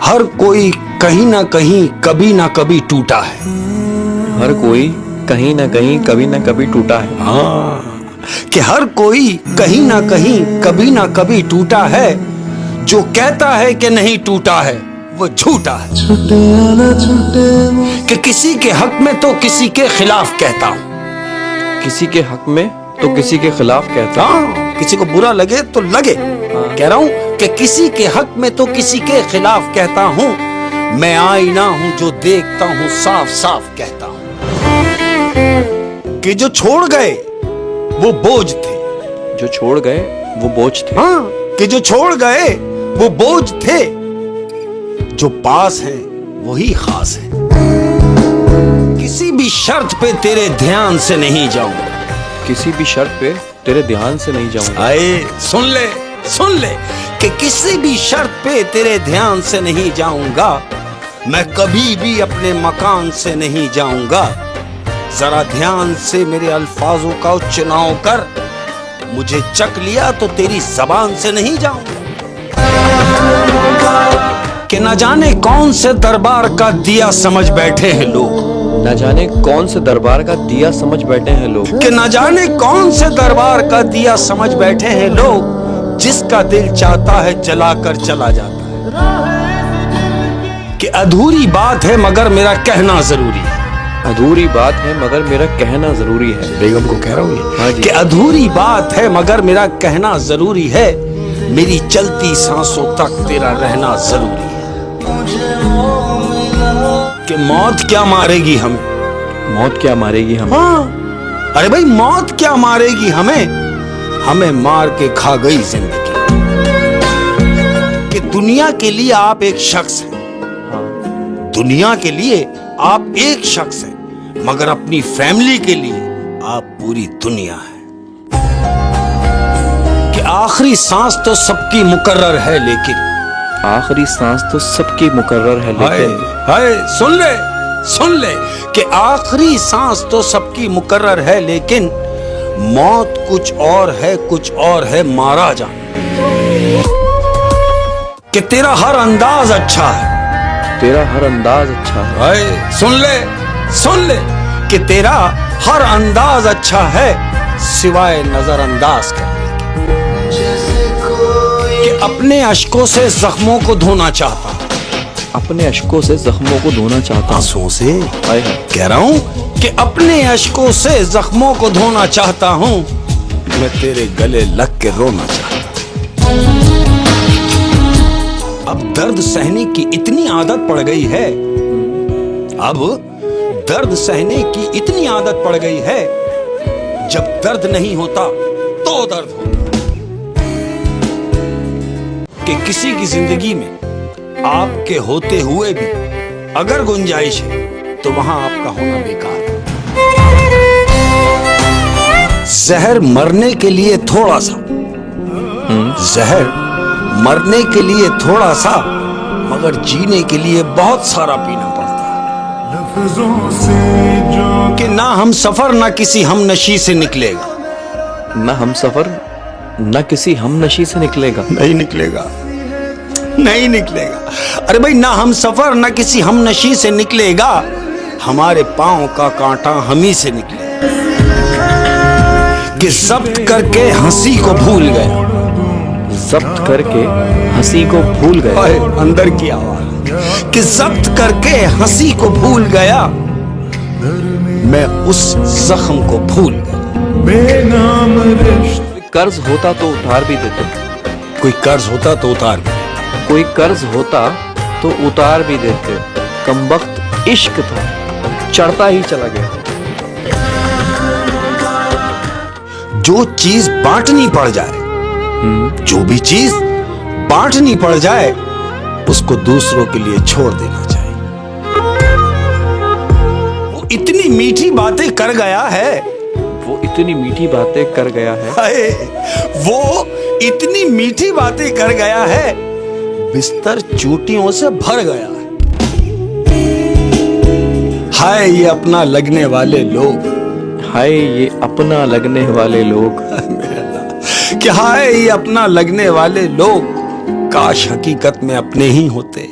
हर कोई कहीं ना कहीं कभी ना कभी टूटा है। हर कोई कहीं ना कहीं कभी ना कभी टूटा है। हाँ, कि हर कोई कहीं ना कहीं कभी ना कभी टूटा है। जो कहता है कि नहीं टूटा है वो झूठा है। कि किसी के हक में तो किसी के खिलाफ कहता हूँ। किसी के हक में तो किसी के खिलाफ कहता हूँ। हाँ, किसी को बुरा लगे तो लगे। कह रहा हूँ कि किसी के हक में तो किसी के खिलाफ कहता हूँ। मैं आईना हूँ जो देखता हूँ साफ साफ कहता हूँ। कि जो छोड़ गए वो बोझ थे। जो छोड़ गए वो बोझ थे। हाँ, कि जो छोड़ गए वो बोझ थे। जो पास है वही खास है। किसी भी शर्त पे तेरे ध्यान से नहीं जाऊंगा। किसी भी शर्त पे तेरे ध्यान से नहीं जाऊंगा। आए सुन ले कि किसी भी शर्त पे तेरे ध्यान से नहीं जाऊंगा। मैं कभी भी अपने मकान से नहीं जाऊंगा। जरा ध्यान से मेरे अल्फाजों का चुनाव कर। मुझे चक लिया तो तेरी जबान से नहीं जाऊंगा। कि न जाने कौन से दरबार का दिया समझ बैठे हैं लोग। न जाने कौन से दरबार का दिया समझ बैठे हैं लोग। कि न जाने कौन से दरबार का दिया समझ बैठे हैं लोग। जिसका दिल चाहता है जलाकर चला जाता है। कि अधूरी बात है मगर मेरा कहना जरूरी है। अधूरी बात है मगर मेरा कहना जरूरी है। बेगम को कह रहा हूँ हाँ जी। कि अधूरी बात है मगर मेरा कहना जरूरी है। मेरी चलती सांसों तक तेरा रहना जरूरी है। कि मौत क्या मारेगी हमें। मौत क्या मारेगी हमें। हाँ, अरे भाई मौत क्या मारेगी हमें मार के खा गई जिंदगी। कि दुनिया के लिए आप एक शख्स हैं। दुनिया के लिए आप एक शख्स हैं मगर अपनी फैमिली के लिए आप पूरी दुनिया है। कि आखिरी सांस तो सबकी मुकर्रर है लेकिन। आखिरी सांस तो सबकी मुकर्रर है लेकिन। हाय सुन ले कि आखिरी सांस तो सबकी मुकर्रर है लेकिन मौत कुछ और है मारा जाना। कि तेरा हर अंदाज अच्छा है। तेरा हर अंदाज अच्छा है। हाय सुन ले कि तेरा हर अंदाज अच्छा है सिवाय नजरअंदाज करने के। कि अपने अश्कों से जख्मों को धोना चाहता हूं। अपने अश्कों से जख्मों को धोना चाहता हूं। आंसुओं से हाय कह रहा हूं कि अपने अश्कों से जख्मों को धोना चाहता हूं। मैं तेरे गले लग के रोना चाहता हूं। अब दर्द सहने की इतनी आदत पड़ गई है। अब दर्द सहने की इतनी आदत पड़ गई है। जब दर्द नहीं होता तो दर्द होता। कि किसी की जिंदगी में आपके होते हुए भी अगर गुंजाइश है तो वहां आपका होना बेकार है। जहर मरने के लिए थोड़ा सा। जहर मरने के लिए थोड़ा सा मगर जीने के लिए बहुत सारा पीना पड़ता है। कि ना हम सफर ना किसी हमनशी से निकलेगा। न हम सफर न किसी हमनशी से निकलेगा। नहीं निकलेगा। अरे भाई ना हम सफर ना किसी हमनशी से निकलेगा। हमारे पांव का कांटा हम ही से निकलेगा। कि जब्त करके हंसी को भूल गए। जब्त करके हंसी को भूल गए। अंदर की आवाज कि जब्त करके हंसी को भूल गया। मैं उस जख्म को भूल गया। कर्ज होता तो उतार भी देते। कोई कर्ज होता तो उतार भी। कोई कर्ज होता तो उतार भी देते। कमबख्त इश्क था चढ़ता ही चला गया। जो चीज बांटनी पड़ जाए, जो भी चीज बांटनी पड़ जाए उसको दूसरों के लिए छोड़ देना चाहिए। वो इतनी मीठी बातें कर गया है। वो इतनी मीठी बातें कर गया है। वो इतनी मीठी बातें कर गया है। बिस्तर चूटियों से भर गया है। हाय ये अपना लगने वाले लोग। हाय ये अपना लगने वाले लोग। कि हाय ये अपना लगने वाले लोग काश हकीकत में अपने ही होते।